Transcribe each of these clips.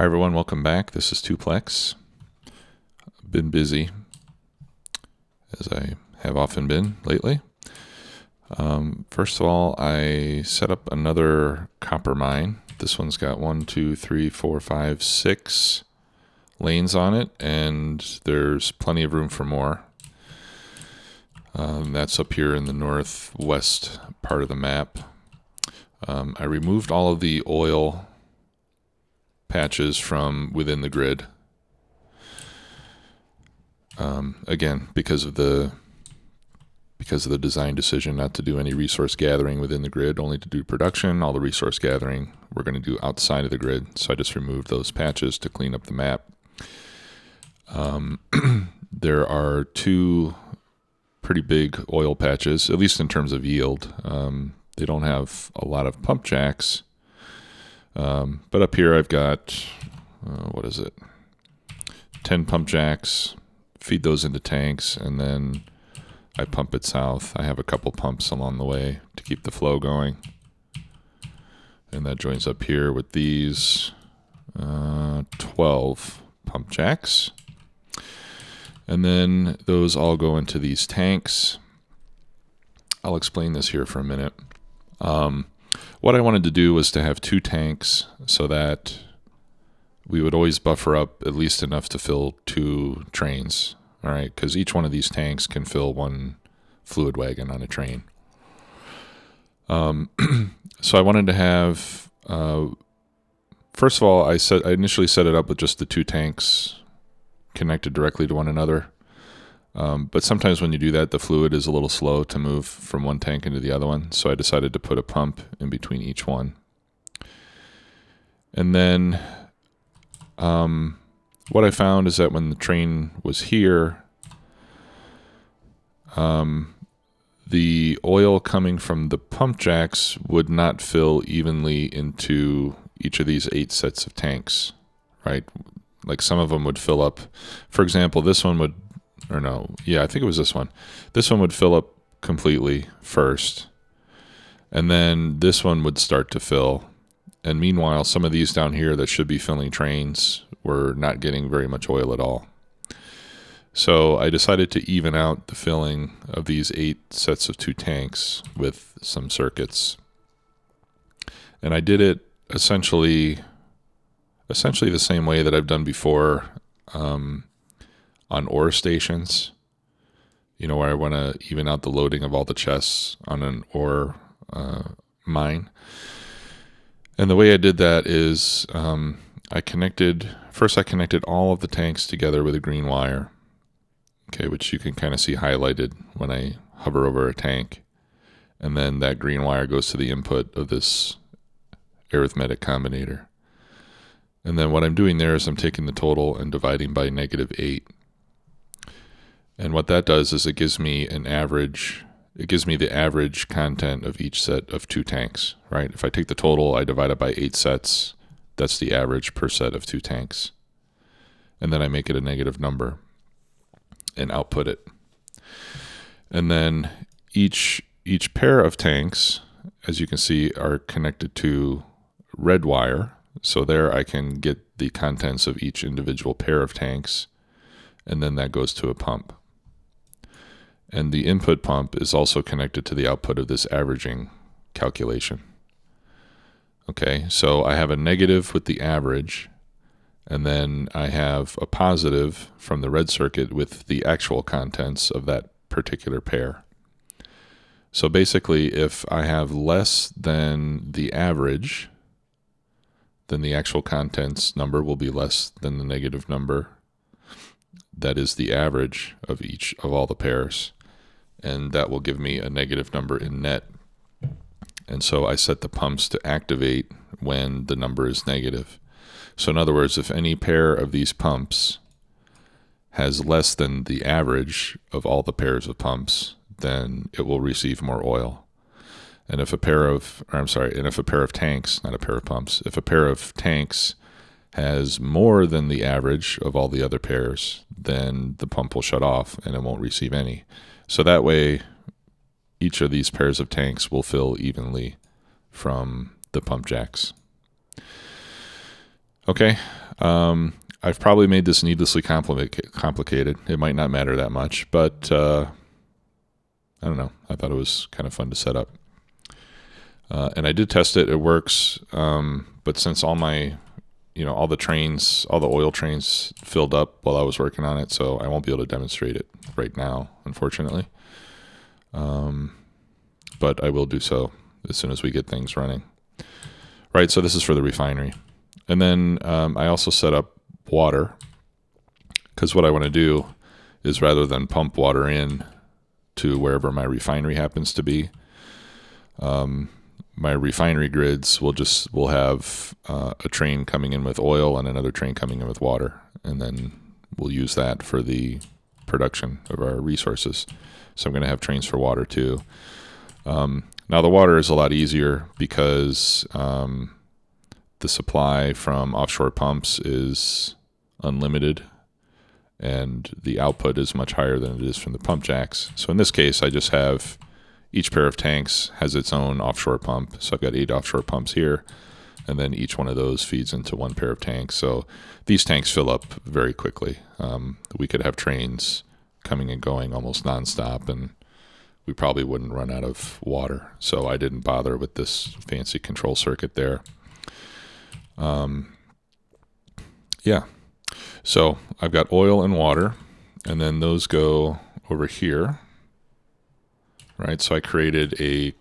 Hi everyone, welcome back. This is Tuplex. Been busy, as I have often been lately. First of all, I set up another copper mine. This one's got 1, 2, 3, 4, 5, 6 lanes on it, and there's plenty of room for more. That's up here in the northwest part of the map. I removed all of the oil patches from within the grid. Again, because of the design decision not to do any resource gathering within the grid, only to do production. All the resource gathering we're going to do outside of the grid. So I just removed those patches to clean up the map. There are 2 pretty big oil patches, at least in terms of yield. They don't have a lot of pump jacks. But up here I've got, 10 pump jacks, feed those into tanks, and then I pump it south. I have a couple pumps along the way to keep the flow going. And that joins up here with these 12 pump jacks. And then those all go into these tanks. I'll explain this here for a minute. What I wanted to do was to have 2 tanks so that we would always buffer up at least enough to fill 2 trains. All right, because each one of these tanks can fill 1 fluid wagon on a train. So I wanted to have, first of all, I initially set it up with just the 2 tanks connected directly to one another. But sometimes when you do that, the fluid is a little slow to move from one tank into the other one. So I decided to put a pump in between each one. And then what I found is that when the train was here, the oil coming from the pump jacks would not fill evenly into each of these 8 sets of tanks, right? Like some of them would fill up. For example, this one would, or no, yeah, I think it was this one. This one would fill up completely first, and then this one would start to fill. And meanwhile, some of these down here that should be filling trains were not getting very much oil at all. So I decided to even out the filling of these 8 sets of 2 tanks with some circuits. And I did it essentially the same way that I've done before on ore stations. You know, where I want to even out the loading of all the chests on an ore mine. And the way I did that is I connected all of the tanks together with a green wire, okay, which you can kind of see highlighted when I hover over a tank. And then that green wire goes to the input of this arithmetic combinator. And then what I'm doing there is I'm taking the total and dividing by -8. And what that does is it gives me an average. It gives me the average content of each set of 2 tanks, right? If I take the total, I divide it by 8 sets. That's the average per set of 2 tanks. And then I make it a negative number and output it. And then each pair of tanks, as you can see, are connected to red wire. So there I can get the contents of each individual pair of tanks, and then that goes to a pump. And the input pump is also connected to the output of this averaging calculation. Okay, so I have a negative with the average, and then I have a positive from the red circuit with the actual contents of that particular pair. So basically, if I have less than the average, then the actual contents number will be less than the negative number. That is the average of each of all the pairs. And that will give me a negative number in net. And so I set the pumps to activate when the number is negative. So in other words, if any pair of these pumps has less than the average of all the pairs of pumps, then it will receive more oil. And if a pair of tanks, not a pair of pumps, if a pair of tanks has more than the average of all the other pairs, then the pump will shut off and it won't receive any. So that way, each of these pairs of tanks will fill evenly from the pump jacks. Okay. I've probably made this needlessly complicated. It might not matter that much, but I don't know. I thought it was kind of fun to set up. And I did test it. It works. But since all my, all the trains, all the oil trains filled up while I was working on it, so I won't be able to demonstrate it right now, unfortunately. But I will do so as soon as we get things running. Right, so this is for the refinery. And then I also set up water, because what I want to do is, rather than pump water in to wherever my refinery happens to be, my refinery grids will have a train coming in with oil and another train coming in with water, and then we'll use that for the production of our resources. So I'm going to have trains for water too. Now the water is a lot easier because the supply from offshore pumps is unlimited, and the output is much higher than it is from the pump jacks. So in this case, I just have each pair of tanks has its own offshore pump. So I've got 8 offshore pumps here, and then each one of those feeds into one pair of tanks. So these tanks fill up very quickly. We could have trains coming and going almost nonstop, and we probably wouldn't run out of water. So I didn't bother with this fancy control circuit there. Yeah. So I've got oil and water, and then those go over here. Right, so I created a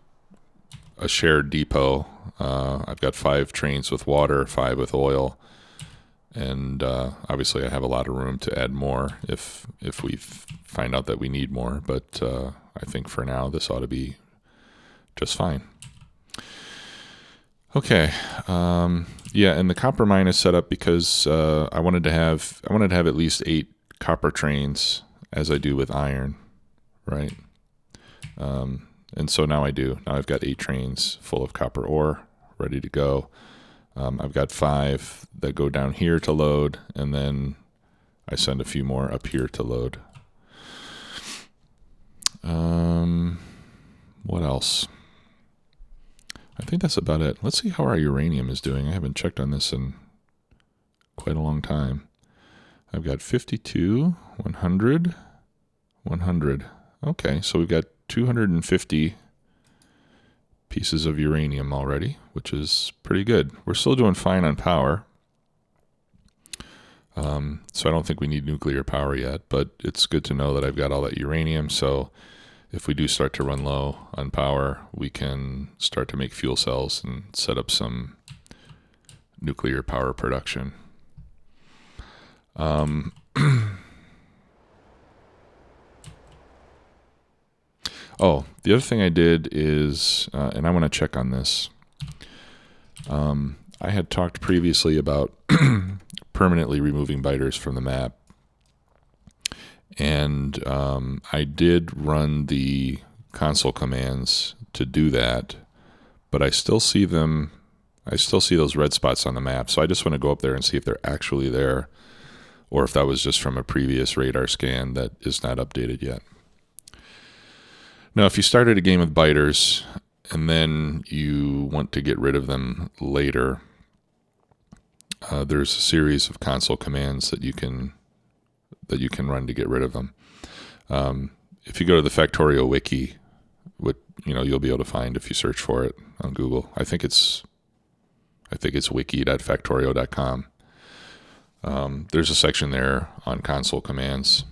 shared depot. I've got 5 trains with water, 5 with oil, and obviously I have a lot of room to add more if we find out that we need more. But I think for now this ought to be just fine. Okay, yeah, and the copper mine is set up because I wanted to have at least 8 copper trains, as I do with iron, right? And so now I do. Now I've got 8 trains full of copper ore ready to go. I've got 5 that go down here to load, and then I send a few more up here to load. What else? I think that's about it. Let's see how our uranium is doing. I haven't checked on this in quite a long time. I've got 52, 100, 100. Okay, so we've got 250 pieces of uranium already, which is pretty good. We're still doing fine on power. So I don't think we need nuclear power yet, but it's good to know that I've got all that uranium. So if we do start to run low on power, we can start to make fuel cells and set up some nuclear power production. Oh, the other thing I did is, and I want to check on this. I had talked previously about permanently removing biters from the map. And I did run the console commands to do that, but I still see them. I still see those red spots on the map. So I just want to go up there and see if they're actually there, or if that was just from a previous radar scan that is not updated yet. Now, if you started a game with biters and then you want to get rid of them later, there's a series of console commands that you can run to get rid of them. If you go to the Factorio wiki, what you'll be able to find if you search for it on Google. I think it's wiki.factorio.com. There's a section there on console commands.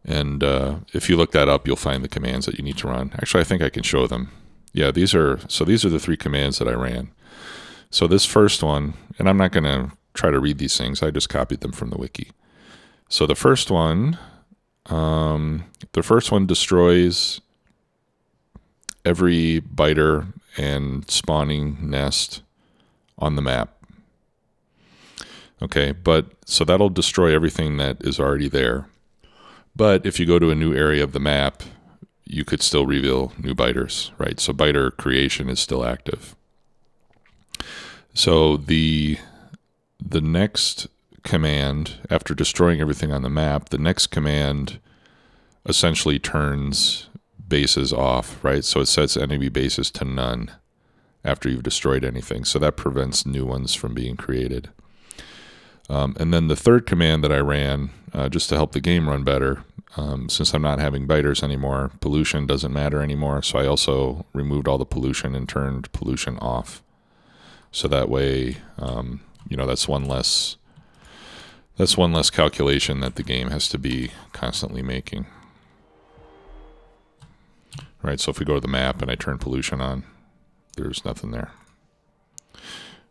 And if you look that up, you'll find the commands that you need to run. Actually, I think I can show them. Yeah, these are the 3 commands that I ran. So this first one, and I'm not going to try to read these things. I just copied them from the wiki. So the first one destroys every biter and spawning nest on the map. Okay, so that'll destroy everything that is already there. But if you go to a new area of the map, you could still reveal new biters, right? So biter creation is still active. So the next command, after destroying everything on the map, the next command essentially turns bases off, right? So it sets enemy bases to none after you've destroyed anything. So that prevents new ones from being created. And then the third command that I ran, just to help the game run better, since I'm not having biters anymore, pollution doesn't matter anymore. So I also removed all the pollution and turned pollution off. So that way, that's one less calculation that the game has to be constantly making. Right, so if we go to the map and I turn pollution on, there's nothing there.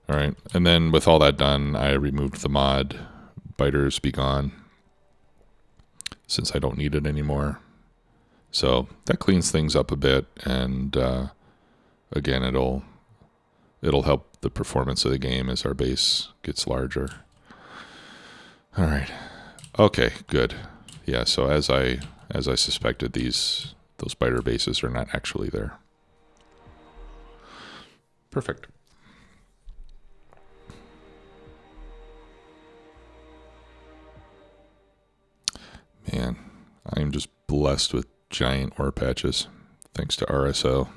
All right, and then with all that done, I removed the mod biters be gone, since I don't need it anymore. So that cleans things up a bit, and again, it'll help the performance of the game as our base gets larger. All right, okay, good. Yeah, so as I suspected, those biter bases are not actually there. Perfect. Man, I am just blessed with giant ore patches, thanks to RSO.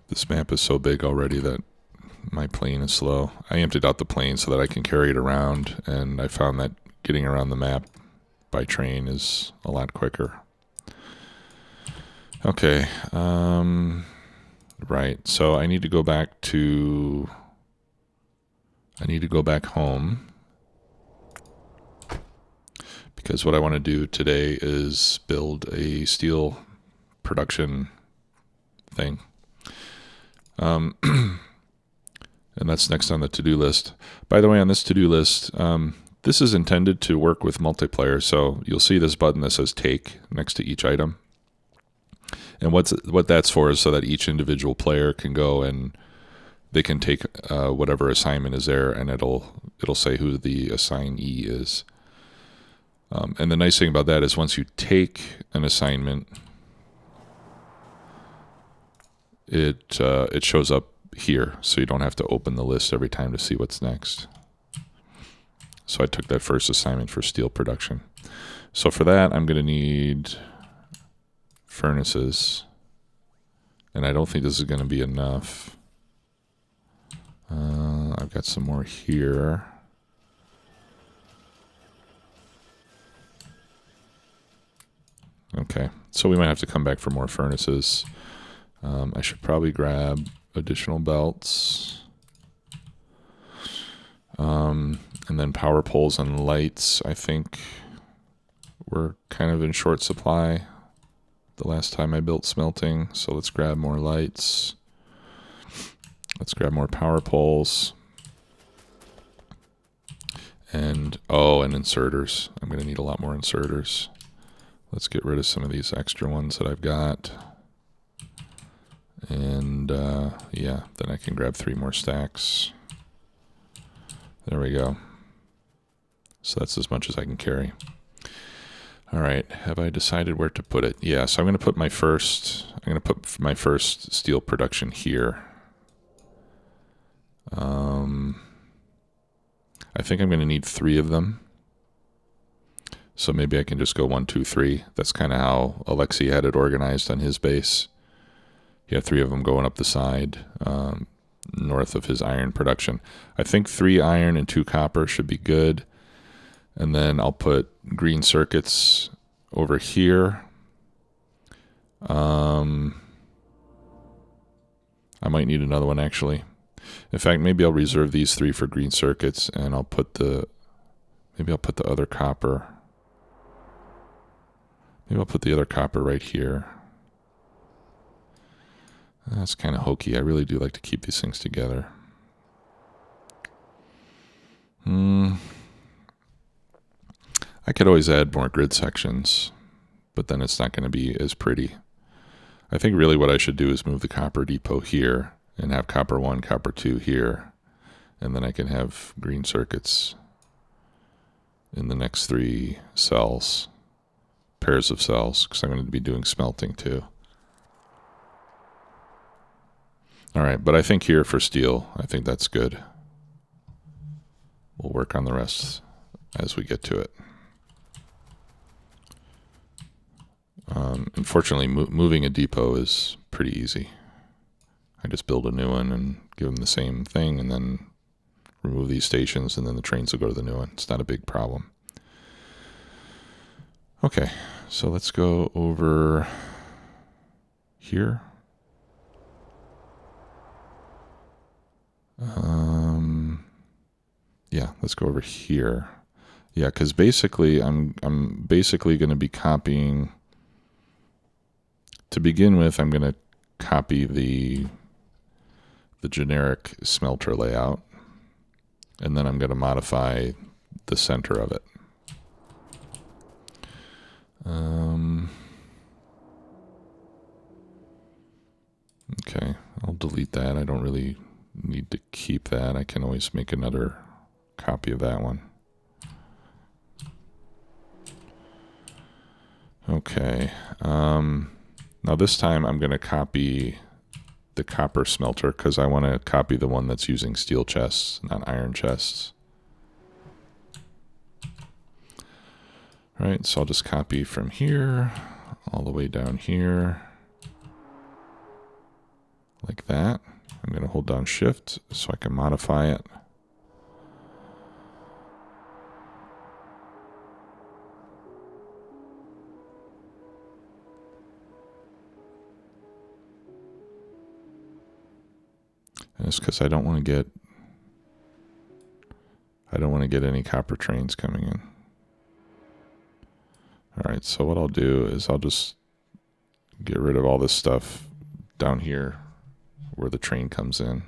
This map is so big already that my plane is slow. I emptied out the plane so that I can carry it around, and I found that getting around the map by train is a lot quicker. Okay, right, so I need to go back home, because what I want to do today is build a steel production thing. And that's next on the to-do list. By the way, on this to-do list, this is intended to work with multiplayer, so you'll see this button that says take next to each item. And what that's for is so that each individual player can go and they can take whatever assignment is there, and it'll say who the assignee is. And the nice thing about that is once you take an assignment, it shows up here, so you don't have to open the list every time to see what's next. So I took that first assignment for steel production. So for that, I'm going to need furnaces, and I don't think this is going to be enough. I've got some more here. Okay, so we might have to come back for more furnaces. I should probably grab additional belts. And then power poles and lights, I think we're kind of in short supply the last time I built smelting. So let's grab more lights. Let's grab more power poles. And inserters. I'm going to need a lot more inserters. Let's get rid of some of these extra ones that I've got. And yeah, then I can grab 3 more stacks. There we go. So that's as much as I can carry. All right, have I decided where to put it? Yeah, so I'm going to put my first steel production here. I think I'm going to need 3 of them. So maybe I can just go 1, 2, 3. That's kind of how Alexi had it organized on his base. He had 3 of them going up the side, north of his iron production. I think 3 iron and 2 copper should be good. And then I'll put green circuits over here. I might need another one actually. In fact, maybe I'll reserve these 3 for green circuits, and I'll put the other copper. Maybe I'll put the other copper right here. That's kind of hokey. I really do like to keep these things together. I could always add more grid sections, but then it's not going to be as pretty. I think really what I should do is move the copper depot here and have copper 1, copper 2 here. And then I can have green circuits in the next 3 cells, pairs of cells, because I'm going to be doing smelting too. All right, but I think here for steel, I think that's good. We'll work on the rest as we get to it. Unfortunately, moving a depot is pretty easy. I just build a new one and give them the same thing, and then remove these stations, and then the trains will go to the new one. It's not a big problem. Okay, so let's go over here. Yeah, let's go over here. Yeah, because basically I'm basically going to be copying. To begin with, I'm going to copy the generic smelter layout, and then I'm going to modify the center of it. Okay, I'll delete that. I don't really need to keep that. I can always make another copy of that one. Okay, now this time I'm going to copy the copper smelter because I want to copy the one that's using steel chests, not iron chests. All right, so I'll just copy from here all the way down here like that. I'm going to hold down Shift so I can modify it. And it's because I don't want to get any copper trains coming in. All right, so what I'll do is I'll just get rid of all this stuff down here where the train comes in.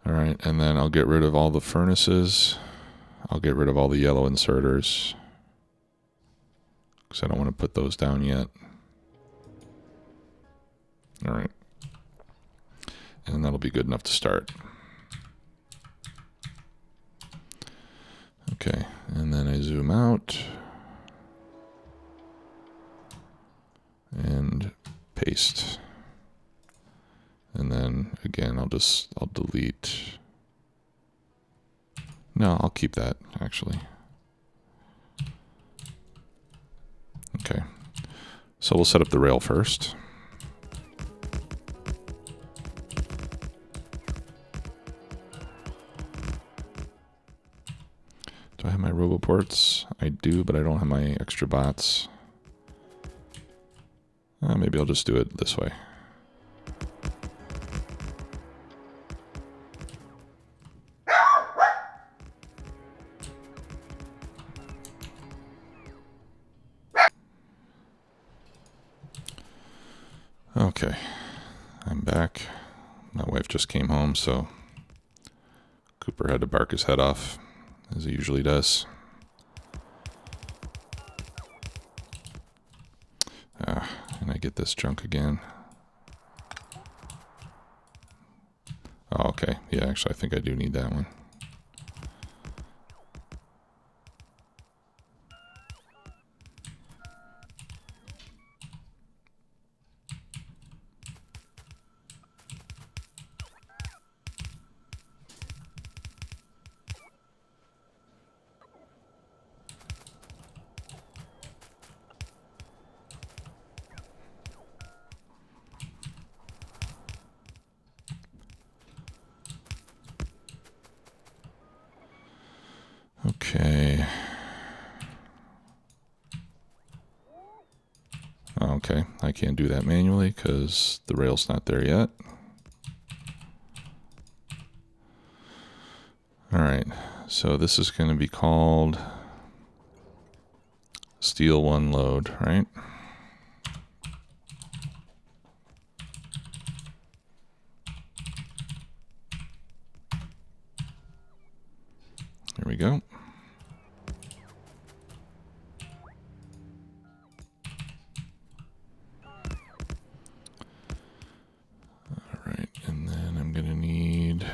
All right, and then I'll get rid of all the furnaces. I'll get rid of all the yellow inserters because I don't want to put those down yet. All right. And that'll be good enough to start. Okay, and then I zoom out and paste. And then again, I'll delete. No, I'll keep that actually. Okay, so we'll set up the rail first. Do I have my roboports? I do, but I don't have my extra bots. Maybe I'll just do it this way. Okay, I'm back. My wife just came home, so Cooper had to bark his head off, as he usually does. And I get this junk again. Oh, okay. Yeah, actually, I think I do need that one. Okay. Okay, I can't do that manually because the rail's not there yet. All right, so this is going to be called Steel 1 Load, right? There we go. All right, and then I'm going to need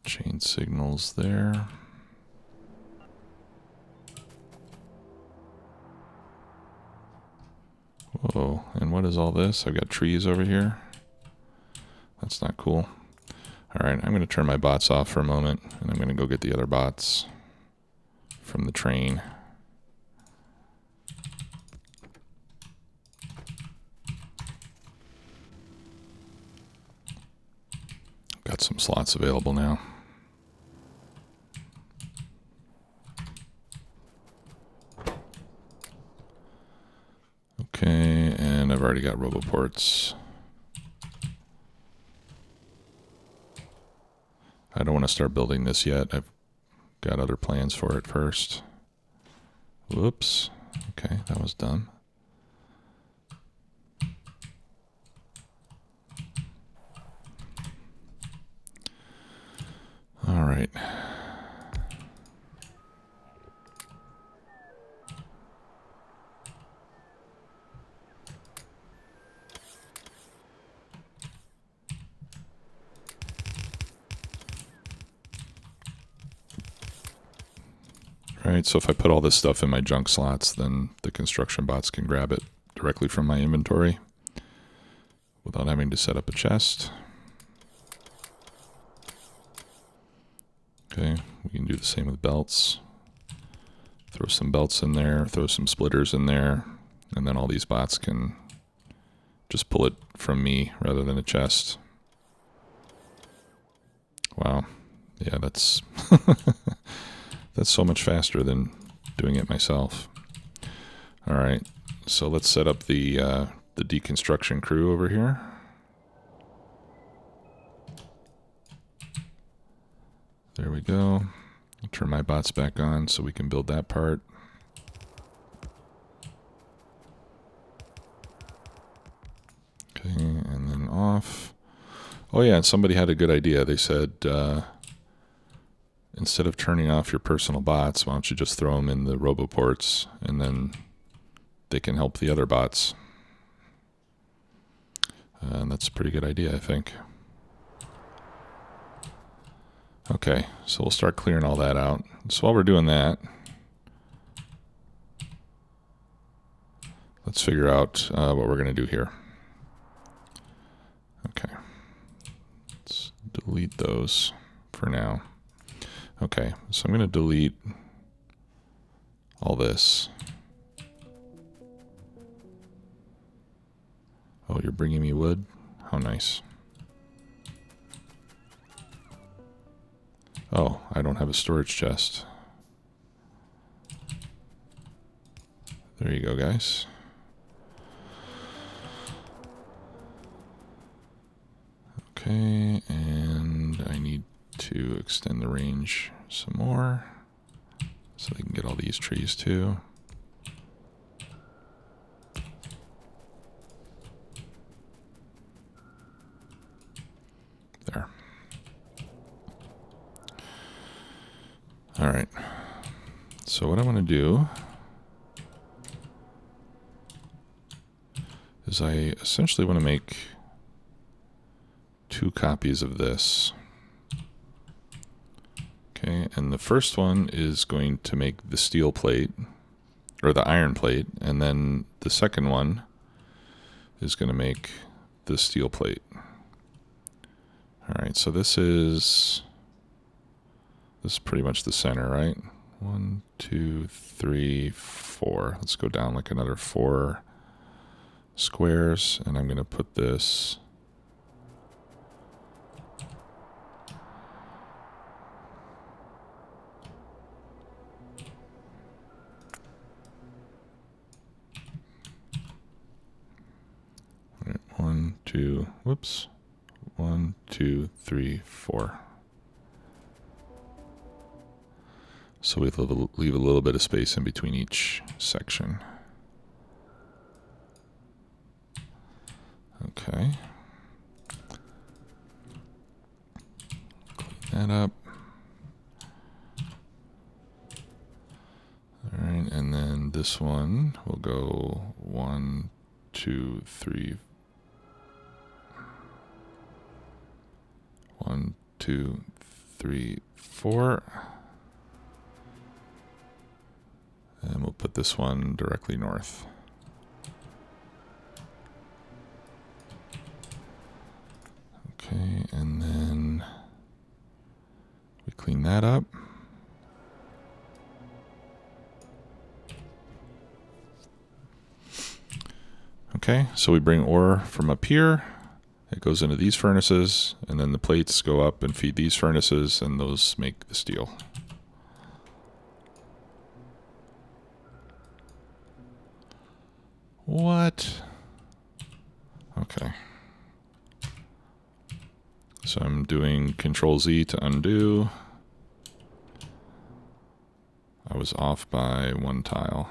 chain signals there. Whoa, and what is all this? I've got trees over here. That's not cool. All right, I'm going to turn my bots off for a moment, and I'm going to go get the other bots. from the train. Got some slots available now. Okay, and I've already got RoboPorts. I don't want to start building this yet. I've got other plans for it first. Whoops. Okay, that was dumb. All right. Right, so if I put all this stuff in my junk slots, then the construction bots can grab it directly from my inventory without having to set up a chest. Okay, we can do the same with belts. Throw some belts in there, throw some splitters in there, and then all these bots can just pull it from me rather than a chest. Wow, yeah, that's that's so much faster than doing it myself. All right, so let's set up the deconstruction crew over here. There we go. I'll turn my bots back on so we can build that part. Okay, and then off. Oh yeah, and somebody had a good idea. They said, instead of turning off your personal bots, why don't you just throw them in the RoboPorts, and then they can help the other bots. And that's a pretty good idea, I think. Okay, so we'll start clearing all that out. So while we're doing that, let's figure out what we're going to do here. Okay, let's delete those for now. Okay, so I'm going to delete all this. Oh, you're bringing me wood? How nice. Oh, I don't have a storage chest. There you go, guys. Okay, and I need to extend the range some more so they can get all these trees too. There. All right. So what I want to do is I essentially want to make 2 copies of this. Okay, and the first one is going to make the steel plate, or the iron plate, and then the second one is going to make the steel plate. All right, so this is pretty much the center, right? 1, 2, 3, 4. Let's go down like another 4 squares, and I'm going to put this one, two, whoops. 1, 2, 3, 4. So we leave a little bit of space in between each section. Okay. Clean that up. All right, and then this one will go 1, 2, 3. 1, 2, 3, 4. And we'll put this one directly north. Okay, and then we clean that up. Okay, so we bring ore from up here. It goes into these furnaces, and then the plates go up and feed these furnaces, and those make the steel. What? Okay. So I'm doing Control Z to undo. I was off by 1 tile.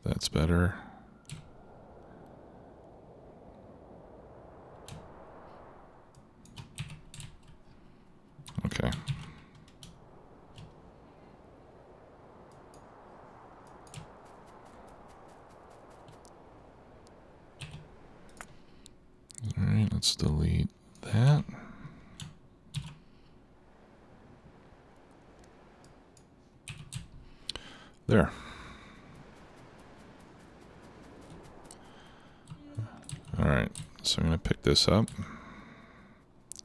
That's better. Okay. All right, let's delete that. There. All right, so I'm going to pick this up,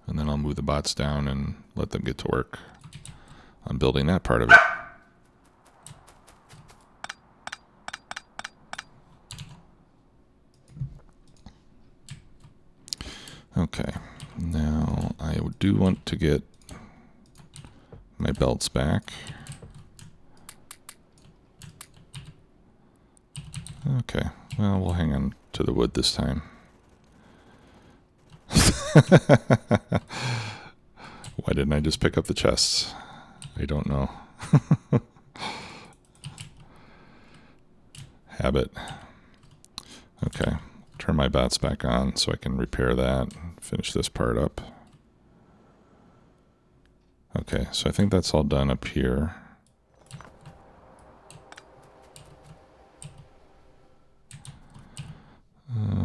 and then I'll move the bots down and let them get to work on building that part of it. Okay, now I do want to get my belts back. Okay, well, we'll hang on to the wood this time. Why didn't I just pick up the chests? I don't know. Habit. Okay, turn my bots back on so I can repair that, finish this part up. Okay, so I think that's all done up here.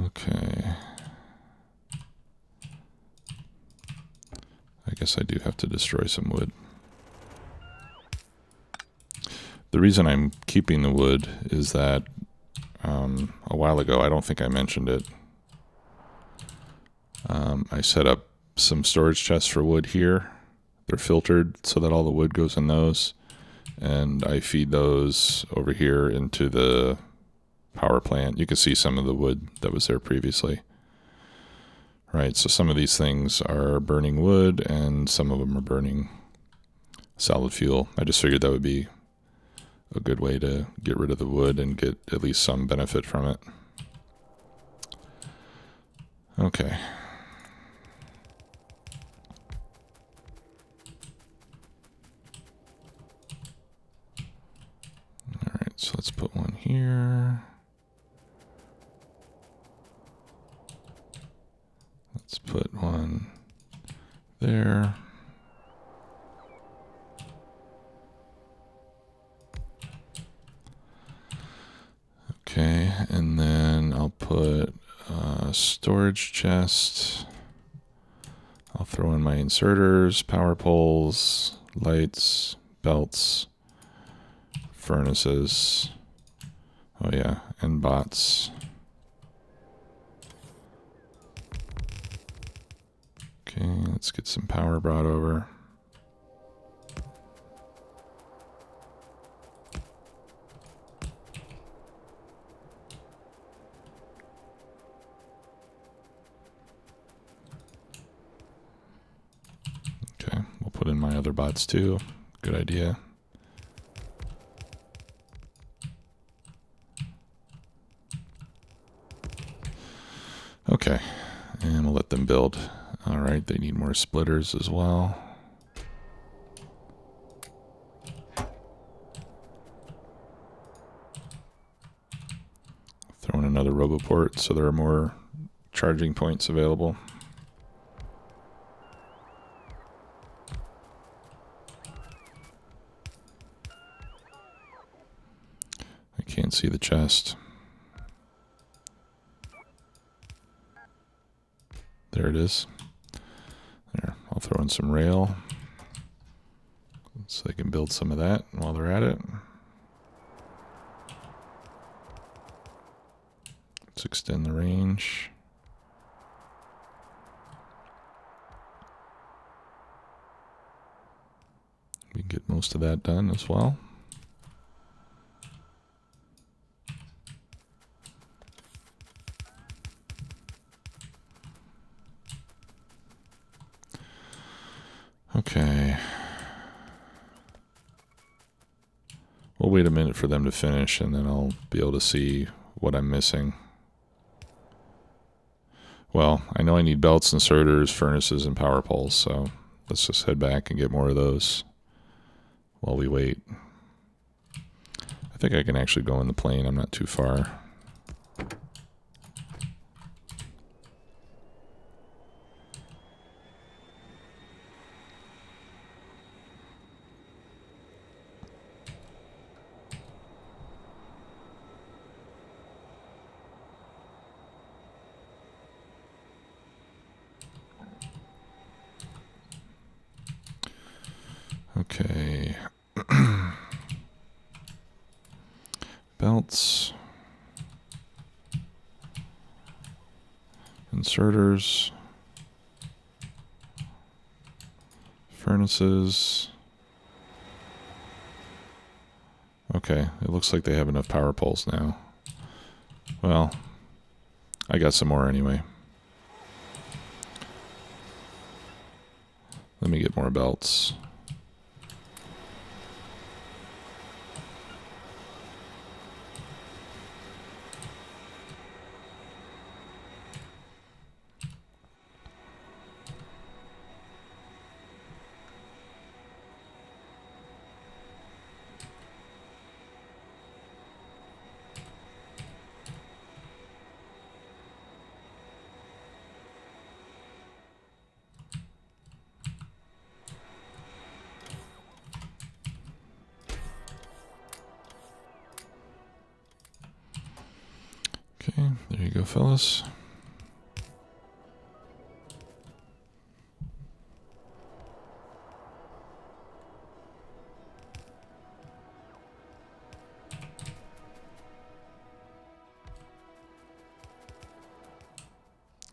Okay. I guess I do have to destroy some wood. The reason I'm keeping the wood is that a while ago, I don't think I mentioned it, I set up some storage chests for wood here. They're filtered so that all the wood goes in those, and I feed those over here into the power plant. You can see some of the wood that was there previously. Right, so some of these things are burning wood and some of them are burning solid fuel. I just figured that would be a good way to get rid of the wood and get at least some benefit from it. Okay. All right, so let's put one here. Let's put one there. Okay, and then I'll put a storage chest. I'll throw in my inserters, power poles, lights, belts, furnaces. Oh yeah, and bots. Okay, let's get some power brought over. Okay, we'll put in my other bots too. Good idea. Okay, and we'll let them build. All right, they need more splitters as well. Throw in another RoboPort so there are more charging points available. I can't see the chest. There it is. There, I'll throw in some rail so they can build some of that while they're at it. Let's extend the range. We can get most of that done as well. Okay. We'll wait a minute for them to finish, and then I'll be able to see what I'm missing. Well, I know I need belts, inserters, furnaces, and power poles, so let's just head back and get more of those while we wait. I think I can actually go in the plane. I'm not too far. Okay. Belts. Inserters. Furnaces. Okay, it looks like they have enough power poles now. Well, I got some more anyway. Let me get more belts. Okay, there you go, fellas.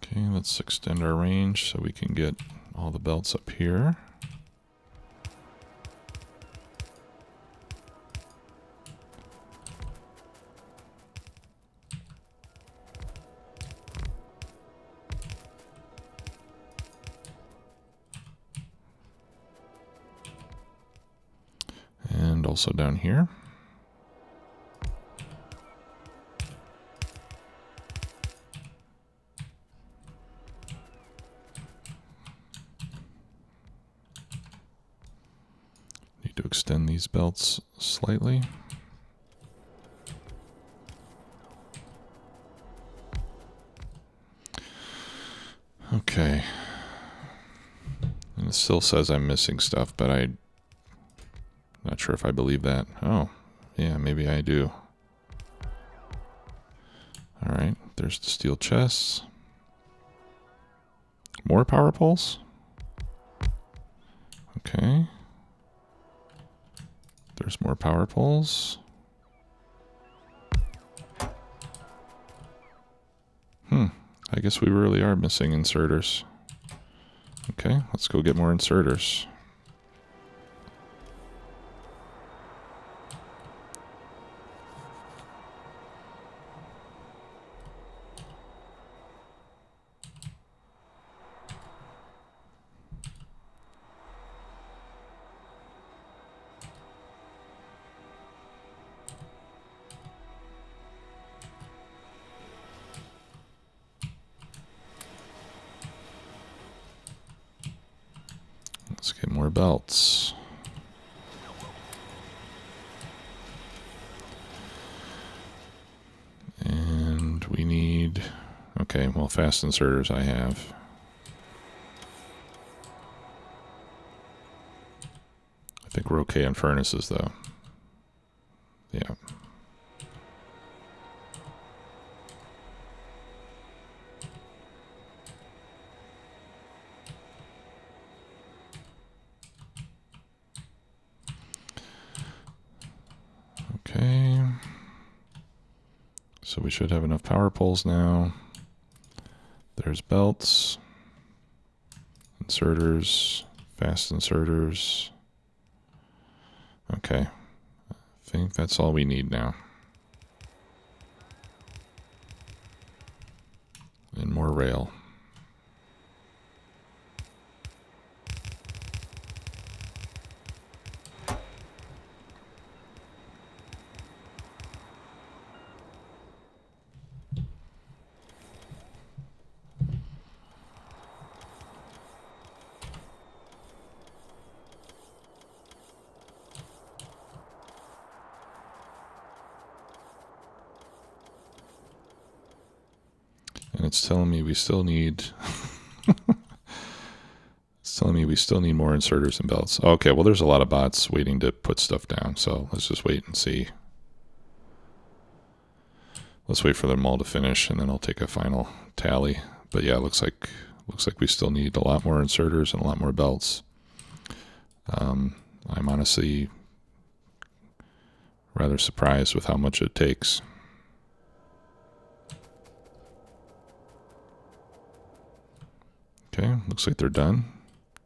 Okay, let's extend our range so we can get all the belts up here. And also down here. Need to extend these belts slightly. Okay. And it still says I'm missing stuff, but I'm not sure if I believe that. Oh, yeah, maybe I do. All right, there's the steel chests. More power poles? Okay. There's more power poles. I guess we really are missing inserters. Okay, let's go get more inserters. Let's get more belts. And we need, okay, well, fast inserters I have. I think we're okay on furnaces though. Yeah. Okay. So we should have enough power poles now. There's belts, inserters, fast inserters. Okay. I think that's all we need now. And more rail. And it's telling me we still need it's telling me we still need more inserters and belts. Okay, well there's a lot of bots waiting to put stuff down, so let's just wait and see. Let's wait for them all to finish and then I'll take a final tally. But yeah, looks like we still need a lot more inserters and a lot more belts. I'm honestly rather surprised with how much it takes. Okay, looks like they're done.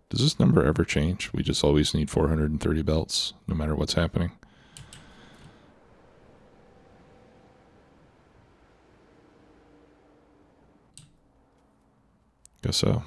Does this number ever change? We just always need 430 belts, no matter what's happening. Guess so.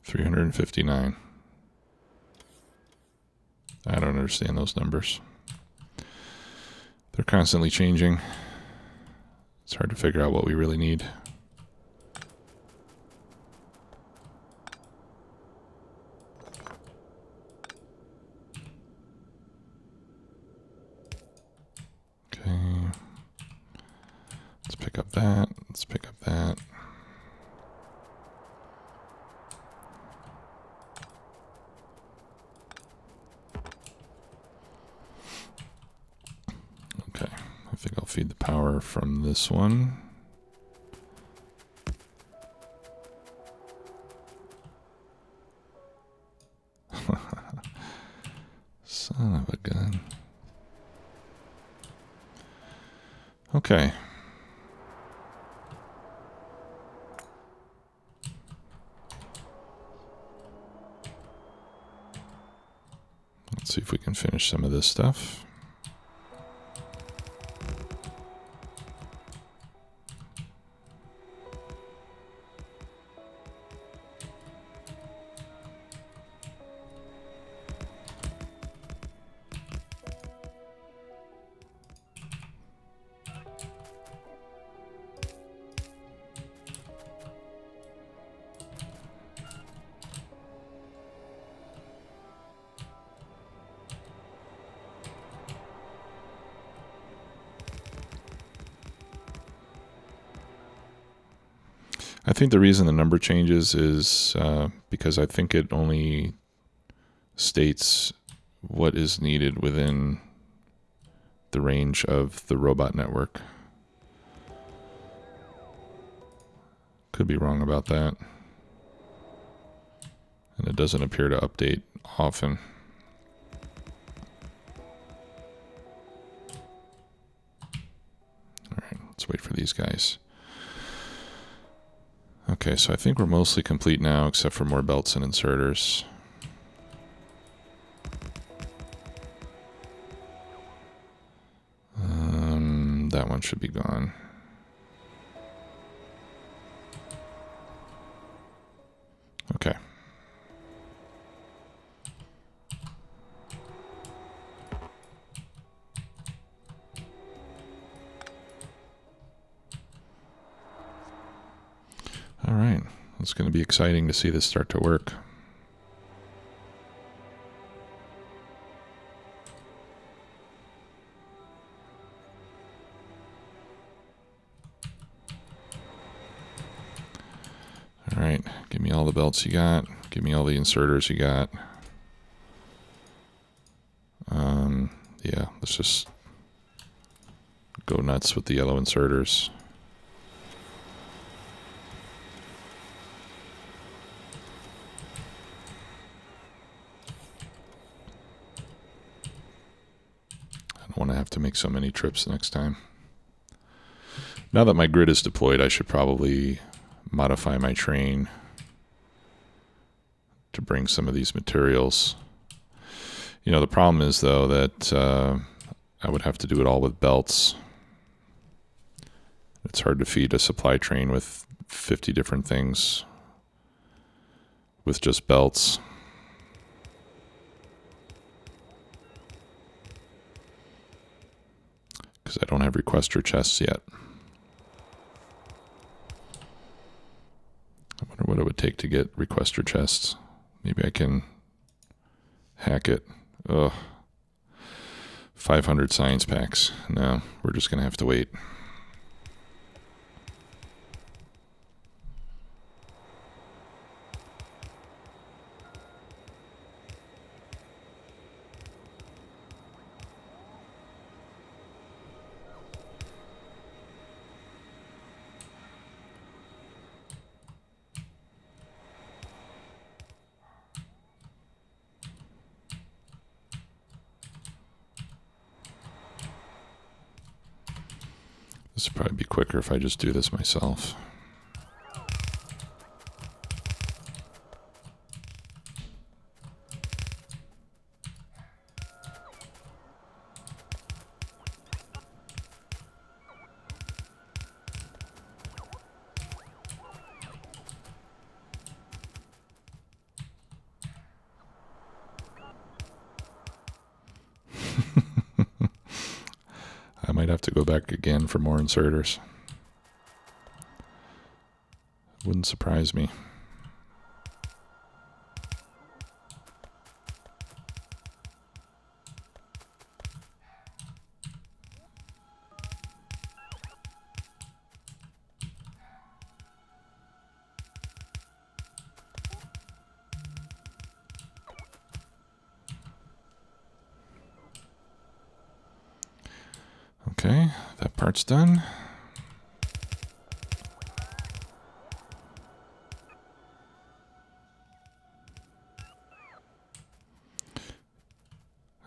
$359. I don't understand those numbers. They're constantly changing. It's hard to figure out what we really need. Okay. Let's pick up that. Let's pick up that. Okay, I think I'll feed the power from this one. Son of a gun. Okay. Let's see if we can finish some of this stuff. I think the reason the number changes is because I think it only states what is needed within the range of the robot network. Could be wrong about that. And it doesn't appear to update often. All right, let's wait for these guys. Okay, so I think we're mostly complete now, except for more belts and inserters. That one should be gone. Okay. All right, it's going to be exciting to see this start to work. All right, give me all the belts you got. Give me all the inserters you got. Yeah, let's just go nuts with the yellow inserters. I don't want to have to make so many trips next time. Now that my grid is deployed, I should probably modify my train to bring some of these materials. You know, the problem is, though, that I would have to do it all with belts. It's hard to feed a supply train with 50 different things with just belts. because I don't have requester chests yet. I wonder what it would take to get requester chests. Maybe I can hack it. Ugh. 500 science packs. No, we're just going to have to wait. This would probably be quicker if I just do this myself. I might have to go back again for more inserters. Wouldn't surprise me. Okay, that part's done.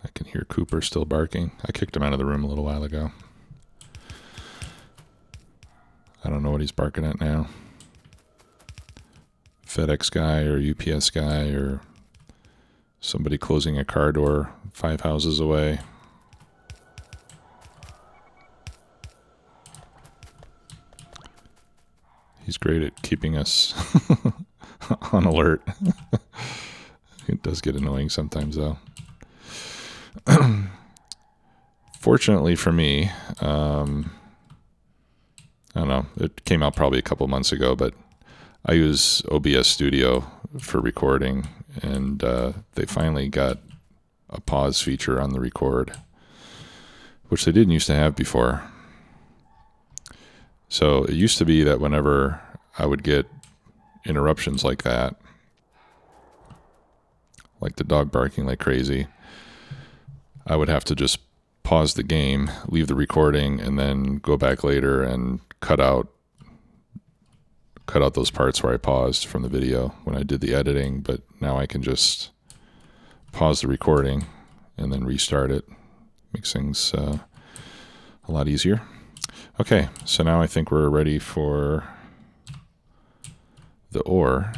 I can hear Cooper still barking. I kicked him out of the room a little while ago. I don't know what he's barking at now. FedEx guy or UPS guy or somebody closing a car door 5 houses away. He's great at keeping us on alert. It does get annoying sometimes, though. Fortunately for me, I don't know, it came out probably a couple months ago, but I use OBS Studio for recording, and they finally got a pause feature on the record, which they didn't used to have before. So it used to be that whenever I would get interruptions like that, like the dog barking like crazy, I would have to just pause the game, leave the recording, and then go back later and cut out those parts where I paused from the video when I did the editing. But now I can just pause the recording and then restart it. Makes things a lot easier. Okay, so now I think we're ready for the ore.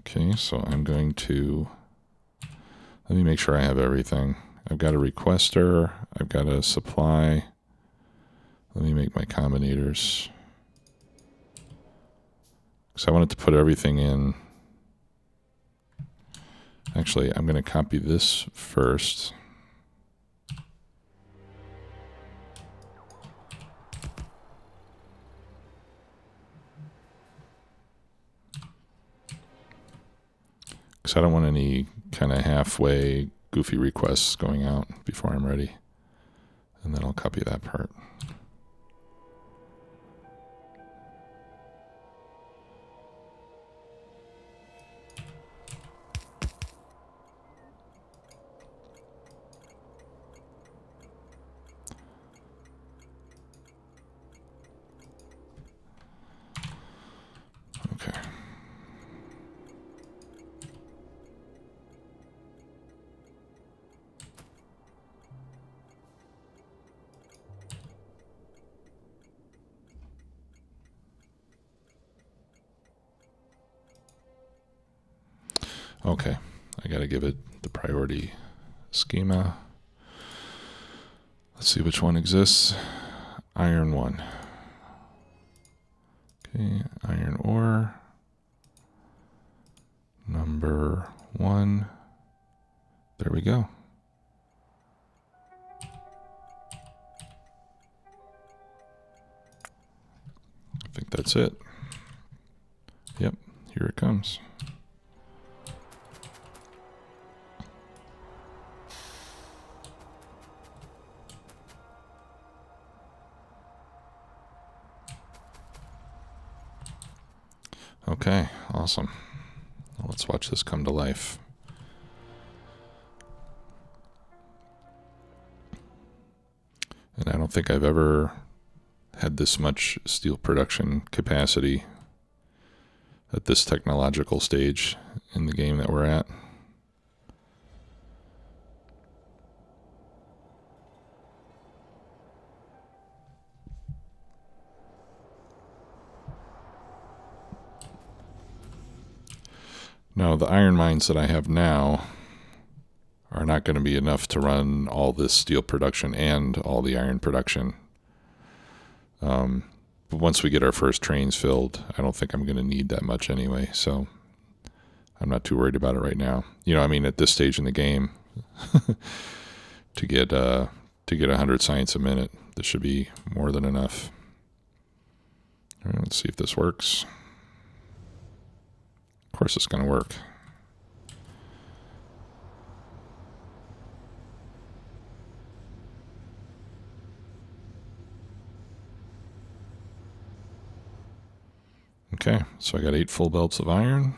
Okay, so I'm going to, let me make sure I have everything. I've got a requester, I've got a supply. Let me make my combinators. So I wanted to put everything in. Actually, I'm going to copy this first. Because I don't want any kind of halfway goofy requests going out before I'm ready. And then I'll copy that part. Okay. Okay, I gotta give it the priority schema. Let's see which one exists. Iron 1. Okay, iron ore. Number 1. There we go. that's it. Yep, here it comes. Okay, awesome. Well, let's watch this come to life. And I don't think I've ever had this much steel production capacity at this technological stage in the game that we're at. Now, the iron mines that I have now are not going to be enough to run all this steel production and all the iron production. But once we get our first trains filled, I don't think I'm going to need that much anyway, so I'm not too worried about it right now. You know, I mean, at this stage in the game, to get 100 science a minute, this should be more than enough. All right, let's see if this works. Of course it's going to work. Okay, so I got 8 full belts of iron.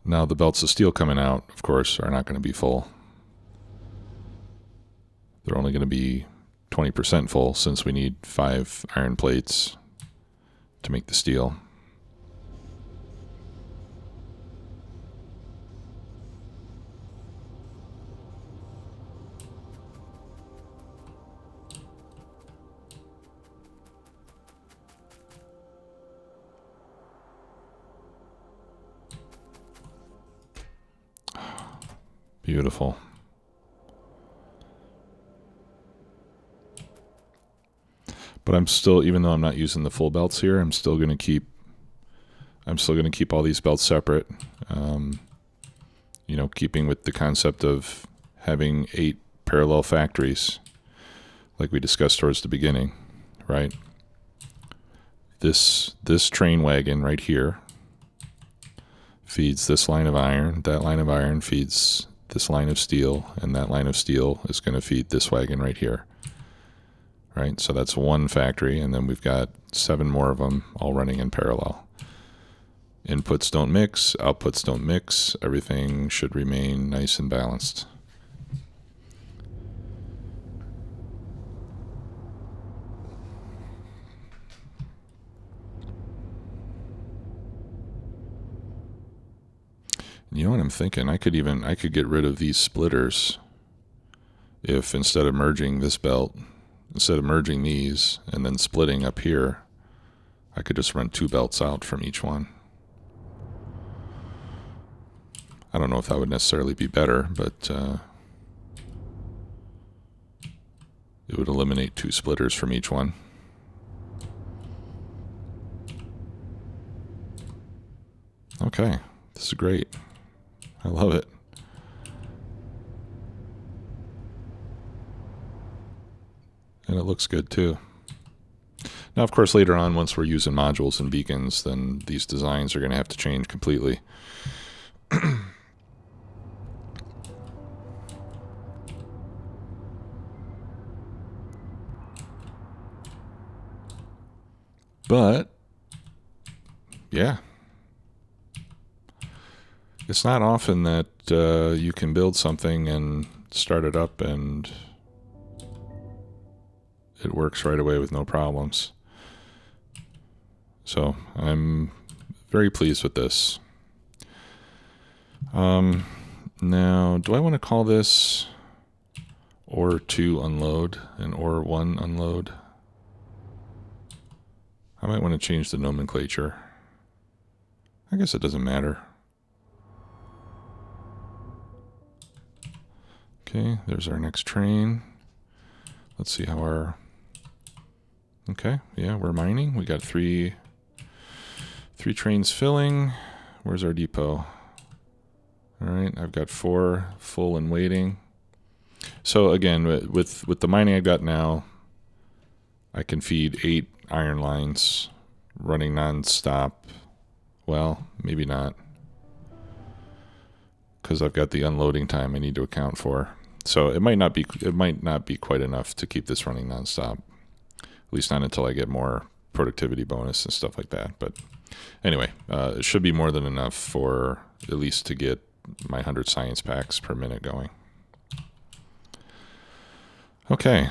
Now the belts of steel coming out, of course, are not going to be full. They're only going to be 20% full since we need 5 iron plates to make the steel. Beautiful. But I'm still, even though I'm not using the full belts here, I'm still going to keep all these belts separate. You know, keeping with the concept of having 8 parallel factories, like we discussed towards the beginning, right? This train wagon right here feeds this line of iron. That line of iron feeds this line of steel, and that line of steel is going to feed this wagon right here. Right, so that's one factory, and then we've got 7 more of them all running in parallel. Inputs don't mix, outputs don't mix, everything should remain nice and balanced. You know what I'm thinking? I could get rid of these splitters if instead of merging this belt, instead of merging these and then splitting up here, I could just run 2 belts out from each one. I don't know if that would necessarily be better, but it would eliminate 2 splitters from each one. Okay, this is great. I love it. And it looks good too. Now, of course, later on, once we're using modules and beacons, then these designs are going to have to change completely. But, yeah. It's not often that you can build something and start it up and it works right away with no problems. So I'm very pleased with this. Now, do I want to call this ore 2 unload and ore 1 unload? I might want to change the nomenclature. I guess it doesn't matter. Okay, there's our next train. let's see how our, okay, yeah, we're mining. We got three trains filling. Where's our depot? All right, I've got 4 full and waiting. So again, with the mining I've got now, I can feed 8 iron lines running non-stop. Well, maybe not, because I've got the unloading time I need to account for. So it might not be quite enough to keep this running non-stop. At least not until I get more productivity bonus and stuff like that. But anyway, it should be more than enough for at least to get my 100 science packs per minute going. Okay,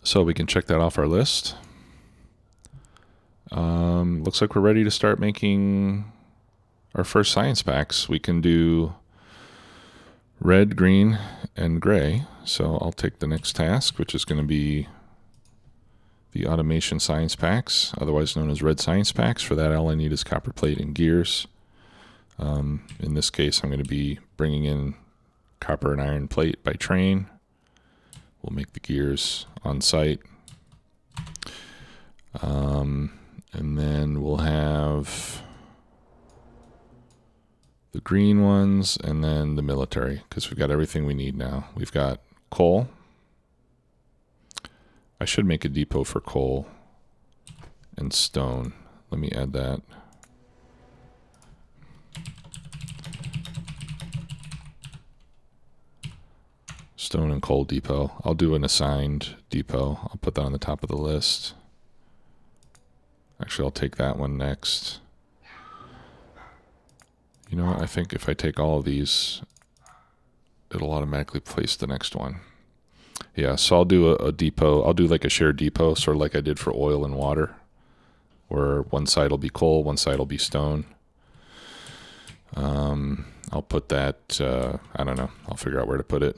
so we can check that off our list. Looks like we're ready to start making our first science packs. We can do red, green, and gray. So I'll take the next task, which is going to be the automation science packs, otherwise known as red science packs. For that, all I need is copper plate and gears. In this case, I'm going to be bringing in copper and iron plate by train. We'll make the gears on site. And then we'll have the green ones and then the military, because we've got everything we need now. We've got coal. I should make a depot for coal and stone. Let me add that. Stone and coal depot. I'll do an assigned depot. I'll put that on the top of the list. Actually, I'll take that one next. You know what? I think if I take all of these, it'll automatically place the next one. Yeah, so I'll do a depot. I'll do like a shared depot, sort of like I did for oil and water, where one side will be coal, one side will be stone. I'll put that, I don't know. I'll figure out where to put it.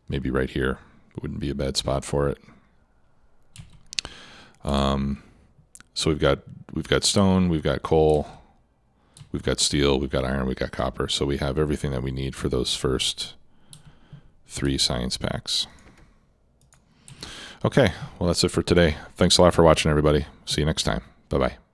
Maybe right here. It wouldn't be a bad spot for it. So we've got stone, we've got coal, we've got steel, we've got iron, we've got copper. So we have everything that we need for those first 3 science packs. Okay, well that's it for today. Thanks a lot for watching, everybody. See you next time. Bye-bye.